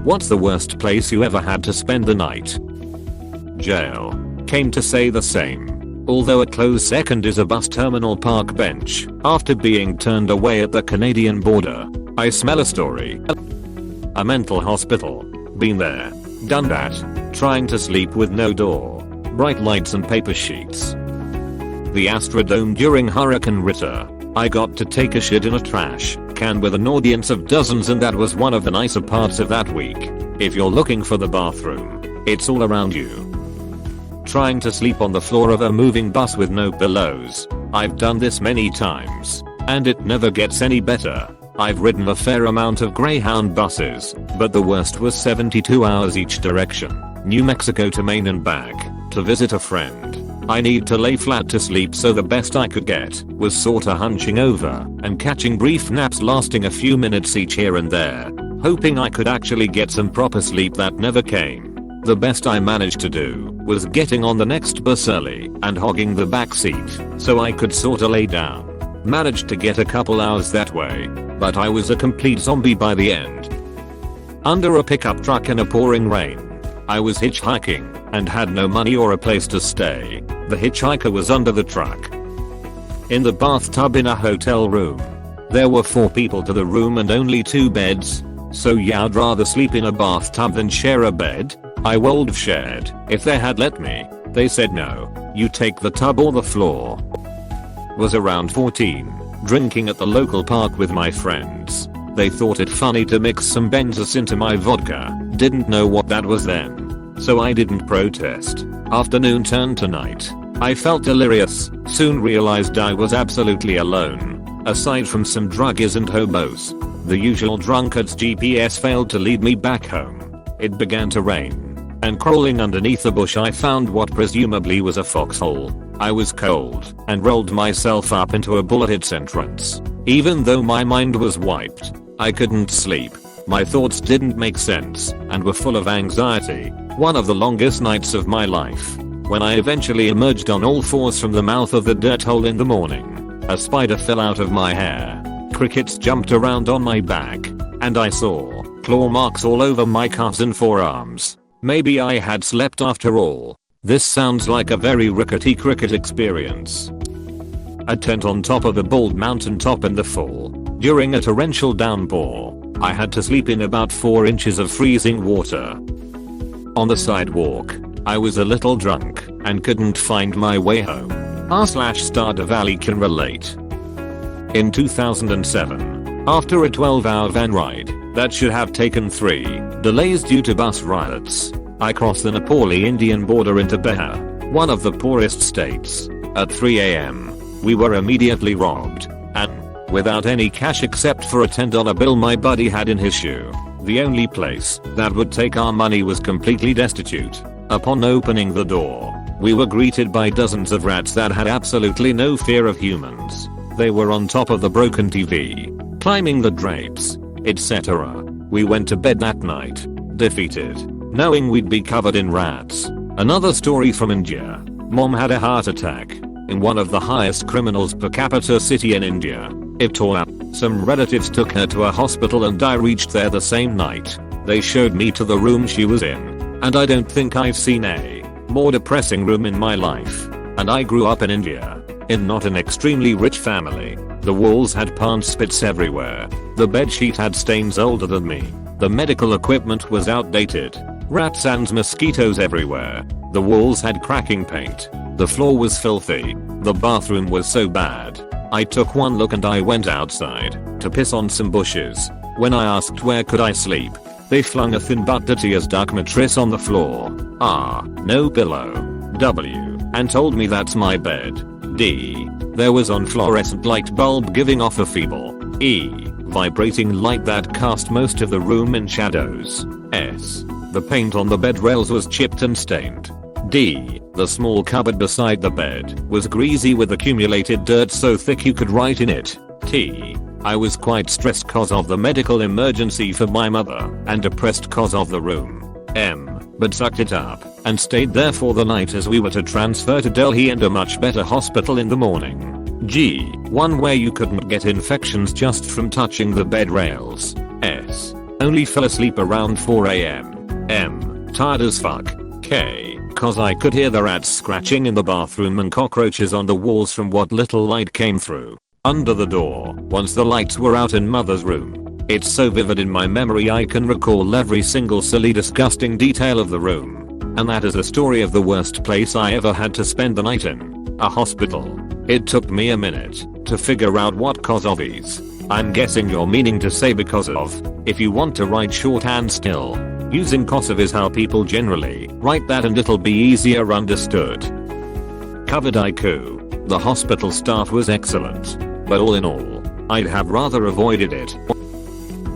What's the worst place you ever had to spend the night? Jail. Came to say the same. Although a close second is a bus terminal park bench after being turned away at the Canadian border. I smell a story. A mental hospital. Been there. Done that. Trying to sleep with no door. Bright lights and paper sheets. The Astrodome during Hurricane Rita. I got to take a shit in a trash can with an audience of dozens, and that was one of the nicer parts of that week. If you're looking for the bathroom, it's all around you. Trying to sleep on the floor of a moving bus with no pillows. I've done this many times, and it never gets any better. I've ridden a fair amount of Greyhound buses, but the worst was 72 hours each direction, New Mexico to Maine and back, to visit a friend. I need to lay flat to sleep, so the best I could get was sorta hunching over and catching brief naps lasting a few minutes each here and there, hoping I could actually get some proper sleep. That never came. The best I managed to do was getting on the next bus early and hogging the back seat so I could sorta lay down. Managed to get a couple hours that way, but I was a complete zombie by the end. Under a pickup truck in a pouring rain. I was hitchhiking and had no money or a place to stay. The hitchhiker was under the truck. In the bathtub in a hotel room. There were 4 people to the room and only 2 beds. So yeah, I'd rather sleep in a bathtub than share a bed. I would have shared if they had let me. They said no, you take the tub or the floor. Was around 14, drinking at the local park with my friends. They thought it funny to mix some benzos into my vodka. Didn't know what that was then, so I didn't protest. Afternoon turned to night. I felt delirious, soon realized I was absolutely alone. Aside from some druggies and hobos, the usual drunkard's GPS failed to lead me back home. It began to rain, and crawling underneath a bush I found what presumably was a foxhole. I was cold and rolled myself up into a bullet's entrance. Even though my mind was wiped, I couldn't sleep. My thoughts didn't make sense and were full of anxiety. One of the longest nights of my life. When I eventually emerged on all fours from the mouth of the dirt hole in the morning, a spider fell out of my hair. Crickets jumped around on my back, and I saw claw marks all over my calves and forearms. Maybe I had slept after all. This sounds like a very rickety cricket experience. A tent on top of a bald mountaintop in the fall. During a torrential downpour, I had to sleep in about 4 inches of freezing water. On the sidewalk, I was a little drunk and couldn't find my way home. r/Stardew Valley can relate. In 2007, after a 12-hour van ride that should have taken 3 delays due to bus riots, I crossed the Nepali Indian border into Bihar, one of the poorest states. At 3 AM, we were immediately robbed, and without any cash except for a $10 bill my buddy had in his shoe, the only place that would take our money was completely destitute. Upon opening the door, we were greeted by dozens of rats that had absolutely no fear of humans. They were on top of the broken TV, climbing the drapes, etc. We went to bed that night, defeated, knowing we'd be covered in rats. Another story from India. Mom had a heart attack in one of the highest criminals per capita city in India. It tore up. Some relatives took her to a hospital and I reached there the same night. They showed me to the room she was in, and I don't think I've seen a more depressing room in my life. And I grew up in India, in not an extremely rich family. The walls had paint spits everywhere. The bedsheet had stains older than me. The medical equipment was outdated. Rats and mosquitoes everywhere. The walls had cracking paint. The floor was filthy. The bathroom was so bad. I took one look and I went outside to piss on some bushes. When I asked where could I sleep, they flung a thin but dirty as duck mattress on the floor. R, no pillow. W, and told me that's my bed. D, there was on fluorescent light bulb giving off a feeble E, vibrating light that cast most of the room in shadows. S, the paint on the bed rails was chipped and stained. D, the small cupboard beside the bed was greasy with accumulated dirt so thick you could write in it. T, I was quite stressed cause of the medical emergency for my mother and depressed cause of the room. M, but sucked it up and stayed there for the night as we were to transfer to Delhi and a much better hospital in the morning. G, one where you couldn't get infections just from touching the bed rails. S, Only fell asleep around 4 am. Tired as fuck. K. Cause I could hear the rats scratching in the bathroom and cockroaches on the walls from what little light came through. Under the door, once the lights were out in mother's room. It's so vivid in my memory I can recall every single silly disgusting detail of the room. And that is a story of the worst place I ever had to spend the night in. A hospital. It took me a minute to figure out what cause of is. I'm guessing you're meaning to say because of. If you want to write shorthand still, using cause of is how people generally write that and it'll be easier understood. Covered IQ. The hospital staff was excellent. But all in all, I'd have rather avoided it.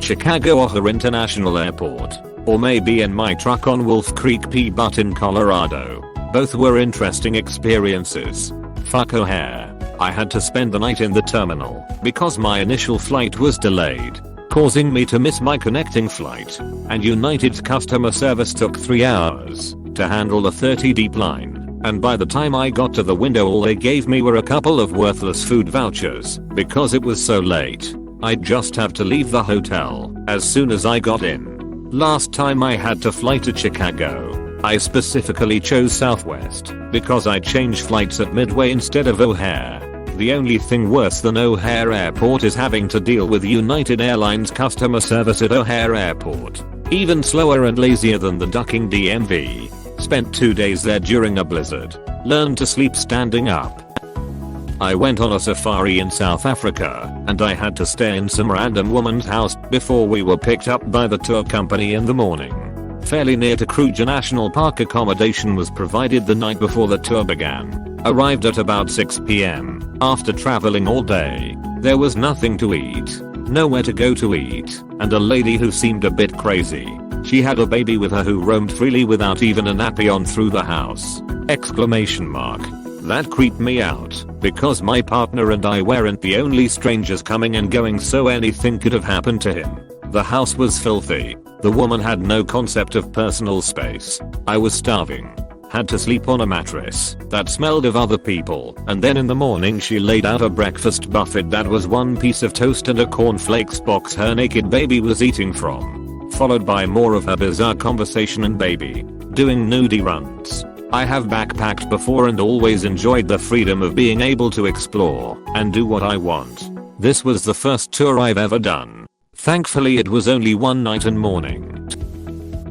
Chicago O'Hare International Airport. Or maybe in my truck on Wolf Creek P. Butte in Colorado. Both were interesting experiences. Fuck O'Hare. I had to spend the night in the terminal because my initial flight was delayed, causing me to miss my connecting flight, and United's customer service took 3 hours to handle the 30 deep line, and by the time I got to the window all they gave me were a couple of worthless food vouchers because it was so late. I'd just have to leave the hotel as soon as I got in. Last time I had to fly to Chicago, I specifically chose Southwest because I changed flights at Midway instead of O'Hare. The only thing worse than O'Hare Airport is having to deal with United Airlines customer service at O'Hare Airport. Even slower and lazier than the ducking DMV. Spent 2 days there during a blizzard. Learned to sleep standing up. I went on a safari in South Africa, and I had to stay in some random woman's house before we were picked up by the tour company in the morning. Fairly near to Kruger National Park accommodation was provided the night before the tour began. Arrived at about 6 p.m. After traveling all day. There was nothing to eat, nowhere to go to eat, and a lady who seemed a bit crazy. She had a baby with her who roamed freely without even a nappy on through the house. Exclamation mark. That creeped me out, because my partner and I weren't the only strangers coming and going, so anything could have happened to him. The house was filthy. The woman had no concept of personal space. I was starving. Had to sleep on a mattress that smelled of other people, and then in the morning she laid out a breakfast buffet that was one piece of toast and a cornflakes box her naked baby was eating from, followed by more of her bizarre conversation and baby doing nudie runs. I have backpacked before and always enjoyed the freedom of being able to explore and do what I want. This was the first tour I've ever done. Thankfully it was only one night and morning.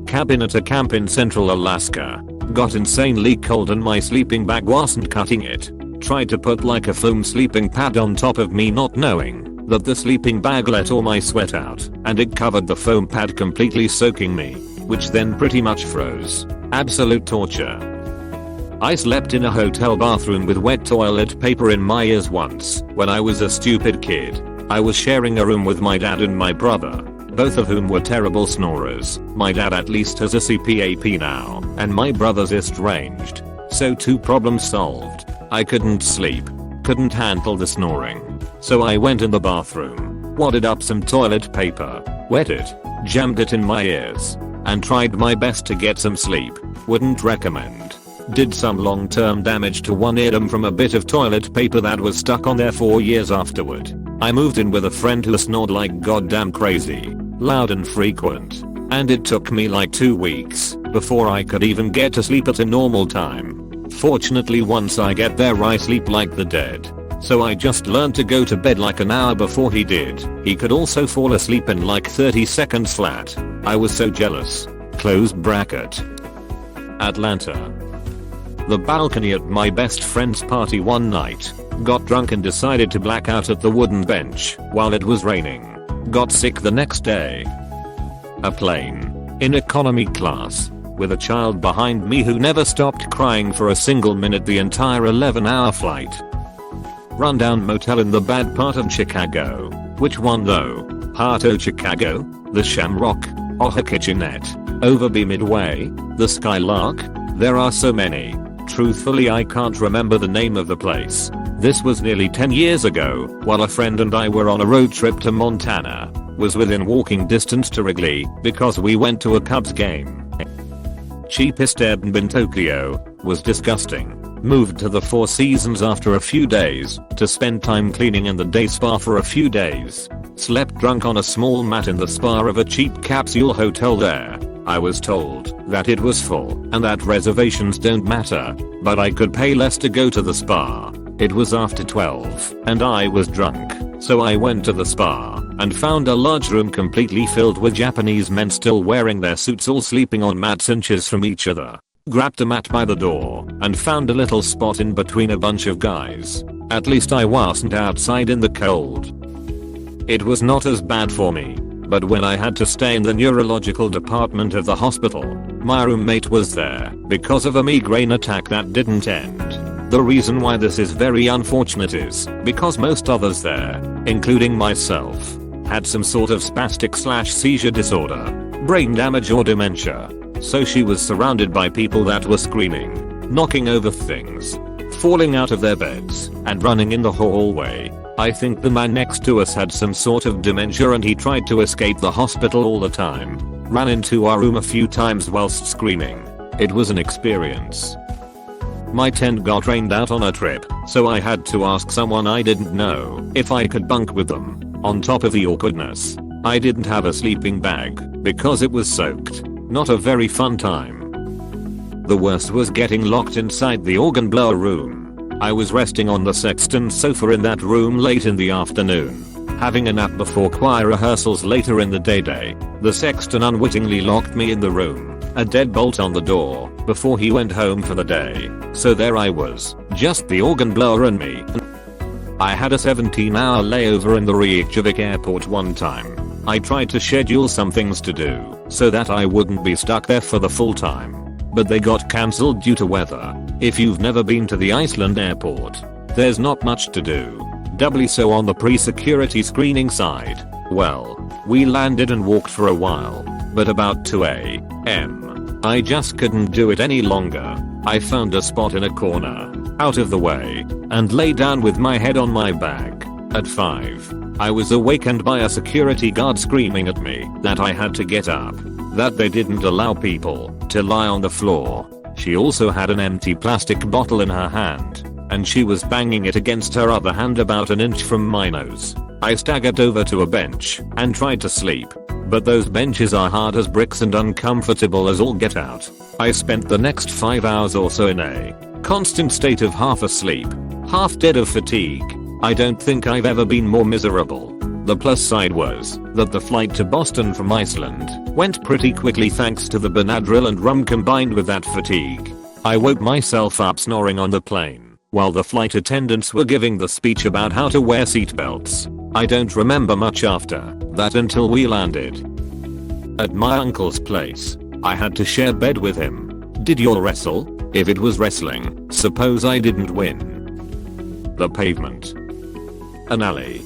Cabin at a camp in central Alaska. Got insanely cold and my sleeping bag wasn't cutting it. Tried to put like a foam sleeping pad on top of me, not knowing that the sleeping bag let all my sweat out and it covered the foam pad, completely soaking me, which then pretty much froze. Absolute torture. I slept in a hotel bathroom with wet toilet paper in my ears once when I was a stupid kid. I was sharing a room with my dad and my brother, both of whom were terrible snorers. My dad at least has a CPAP now, and my brother's estranged. So 2 problems solved. I couldn't sleep, couldn't handle the snoring. So I went in the bathroom, wadded up some toilet paper, wet it, jammed it in my ears, and tried my best to get some sleep. Wouldn't recommend. Did some long-term damage to one eardrum from a bit of toilet paper that was stuck on there 4 years afterward. I moved in with a friend who snored like goddamn crazy, loud and frequent, and it took me like 2 weeks before I could even get to sleep at a normal time. Fortunately once I get there I sleep like the dead, so I just learned to go to bed like an hour before he did. He could also fall asleep in like 30 seconds flat. I was so jealous. Close bracket. Atlanta. The balcony at my best friend's party one night. Got drunk and decided to black out at the wooden bench while it was raining. Got sick the next day. A plane. In economy class. With a child behind me who never stopped crying for a single minute the entire 11-hour flight. Rundown motel in the bad part of Chicago. Which one though? Heart o' Chicago? The Shamrock? O'Hare Kitchenette? Overby Midway? The Skylark? There are so many. Truthfully I can't remember the name of the place. This was nearly 10 years ago, while a friend and I were on a road trip to Montana. Was within walking distance to Wrigley, because we went to a Cubs game. Cheapest Airbnb in Tokyo. Was disgusting. Moved to the Four Seasons after a few days, to spend time cleaning in the day spa for a few days. Slept drunk on a small mat in the spa of a cheap capsule hotel there. I was told that it was full and that reservations don't matter, but I could pay less to go to the spa. It was after 12 and I was drunk, so I went to the spa and found a large room completely filled with Japanese men still wearing their suits, all sleeping on mats inches from each other. Grabbed a mat by the door and found a little spot in between a bunch of guys. At least I wasn't outside in the cold. It was not as bad for me, but when I had to stay in the neurological department of the hospital, my roommate was there because of a migraine attack that didn't end. The reason why this is very unfortunate is because most others there, including myself, had some sort of spastic/seizure disorder, brain damage or dementia. So she was surrounded by people that were screaming, knocking over things, falling out of their beds, and running in the hallway. I think the man next to us had some sort of dementia and he tried to escape the hospital all the time. Ran into our room a few times whilst screaming. It was an experience. My tent got rained out on a trip, so I had to ask someone I didn't know if I could bunk with them. On top of the awkwardness, I didn't have a sleeping bag because it was soaked. Not a very fun time. The worst was getting locked inside the organ blower room. I was resting on the sexton's sofa in that room late in the afternoon, having a nap before choir rehearsals later in the day. The sexton unwittingly locked me in the room, a deadbolt on the door, before he went home for the day. So there I was, just the organ blower and me. I had a 17-hour layover in the Reykjavik airport one time. I tried to schedule some things to do so that I wouldn't be stuck there for the full time, but they got cancelled due to weather. If you've never been to the Iceland airport, there's not much to do. Doubly so on the pre-security screening side. Well, we landed and walked for a while, but about 2 a.m. I just couldn't do it any longer. I found a spot in a corner, out of the way, and lay down with my head on my back. At 5, I was awakened by a security guard screaming at me that I had to get up, that they didn't allow people to lie on the floor. She also had an empty plastic bottle in her hand, and she was banging it against her other hand about an inch from my nose. I staggered over to a bench and tried to sleep, but those benches are hard as bricks and uncomfortable as all get out. I spent the next 5 hours or so in a constant state of half asleep, half dead of fatigue. I don't think I've ever been more miserable. The plus side was that the flight to Boston from Iceland went pretty quickly thanks to the Benadryl and rum combined with that fatigue. I woke myself up snoring on the plane while the flight attendants were giving the speech about how to wear seatbelts. I don't remember much after that until we landed. At my uncle's place, I had to share bed with him. Did you wrestle? If it was wrestling, suppose I didn't win. The pavement. An alley.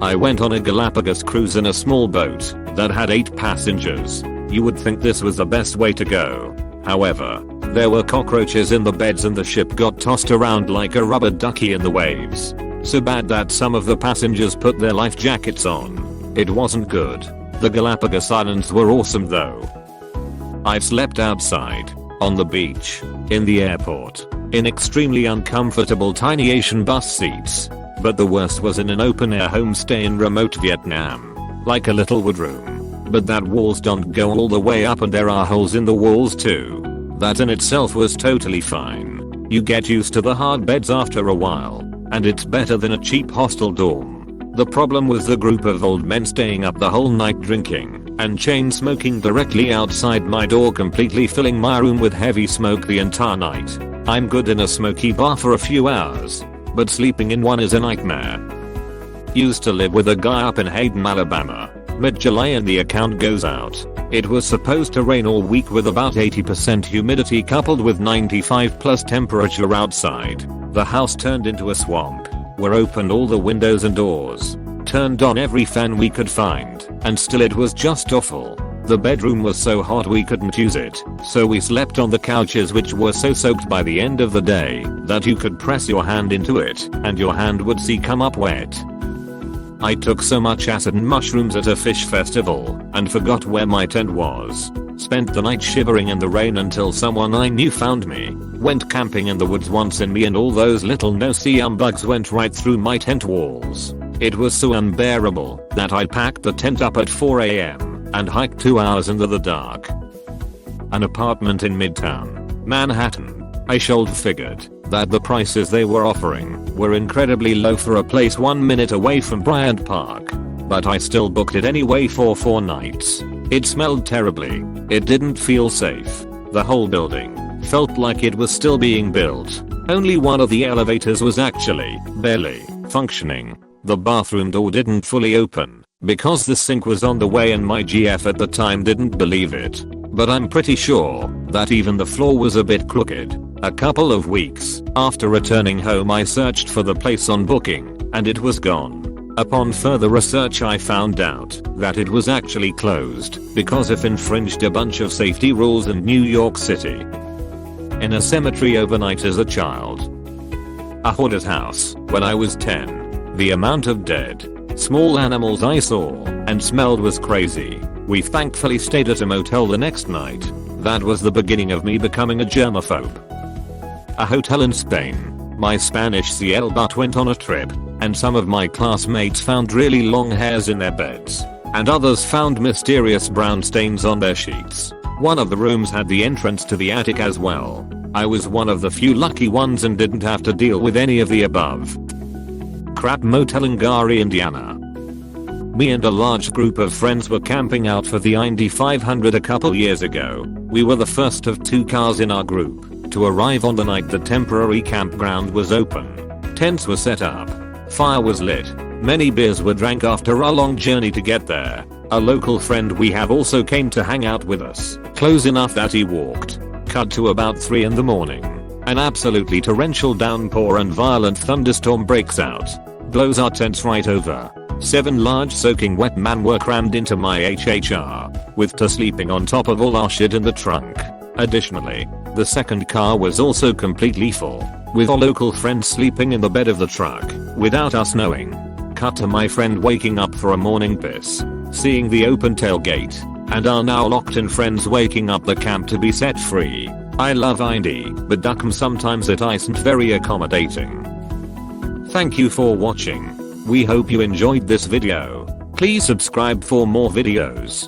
I went on a Galapagos cruise in a small boat that had 8 passengers. You would think this was the best way to go. However, there were cockroaches in the beds and the ship got tossed around like a rubber ducky in the waves. So bad that some of the passengers put their life jackets on. It wasn't good. The Galapagos Islands were awesome though. I've slept outside, on the beach, in the airport, in extremely uncomfortable tiny Asian bus seats. But the worst was in an open-air homestay in remote Vietnam. Like a little wood room. But that walls don't go all the way up and there are holes in the walls too. That in itself was totally fine. You get used to the hard beds after a while, and it's better than a cheap hostel dorm. The problem was the group of old men staying up the whole night drinking and chain smoking directly outside my door, completely filling my room with heavy smoke the entire night. I'm good in a smoky bar for a few hours, but sleeping in one is a nightmare. Used to live with a guy up in Hayden, Alabama. Mid-July and the account goes out. It was supposed to rain all week with about 80% humidity coupled with 95+ temperature outside. The house turned into a swamp. We opened all the windows and doors, turned on every fan we could find, and still it was just awful. The bedroom was so hot we couldn't use it, so we slept on the couches, which were so soaked by the end of the day that you could press your hand into it and your hand would see come up wet. I took so much acid and mushrooms at a fish festival and forgot where my tent was. Spent the night shivering in the rain until someone I knew found me. Went camping in the woods once and me and all those little no-see bugs went right through my tent walls. It was so unbearable that I packed the tent up at 4 AM and hiked 2 hours into the dark. An apartment in Midtown Manhattan. I should figured that the prices they were offering were incredibly low for a place 1 minute away from Bryant Park. But I still booked it anyway for 4 nights. It smelled terribly. It didn't feel safe. The whole building felt like it was still being built. Only one of the elevators was actually barely functioning. The bathroom door didn't fully open because the sink was on the way and my GF at the time didn't believe it. But I'm pretty sure that even the floor was a bit crooked. A couple of weeks after returning home I searched for the place on Booking and it was gone. Upon further research I found out that it was actually closed because it infringed a bunch of safety rules in New York City. In a cemetery overnight as a child. A haunted house when I was 10. The amount of dead, small animals I saw and smelled was crazy. We thankfully stayed at a motel the next night. That was the beginning of me becoming a germaphobe. A hotel in Spain. My Spanish CL butt went on a trip, and some of my classmates found really long hairs in their beds, and others found mysterious brown stains on their sheets. One of the rooms had the entrance to the attic as well. I was one of the few lucky ones and didn't have to deal with any of the above. Crap motel in Gary, Indiana. Me and a large group of friends were camping out for the Indy 500 a couple years ago. We were the first of 2 cars in our group to arrive on the night the temporary campground was open. Tents were set up. Fire was lit. Many beers were drank after our long journey to get there. A local friend we have also came to hang out with us, close enough that he walked. Cut to about 3 in the morning. An absolutely torrential downpour and violent thunderstorm breaks out. Blows our tents right over. 7 large soaking wet men were crammed into my HHR, with 2 sleeping on top of all our shit in the trunk. Additionally, the second car was also completely full, with our local friends sleeping in the bed of the truck, without us knowing. Cut to my friend waking up for a morning piss, seeing the open tailgate, and our now locked in friends waking up the camp to be set free. I love Indy, but Duckham sometimes it isn't very accommodating. Thank you for watching. We hope you enjoyed this video. Please subscribe for more videos.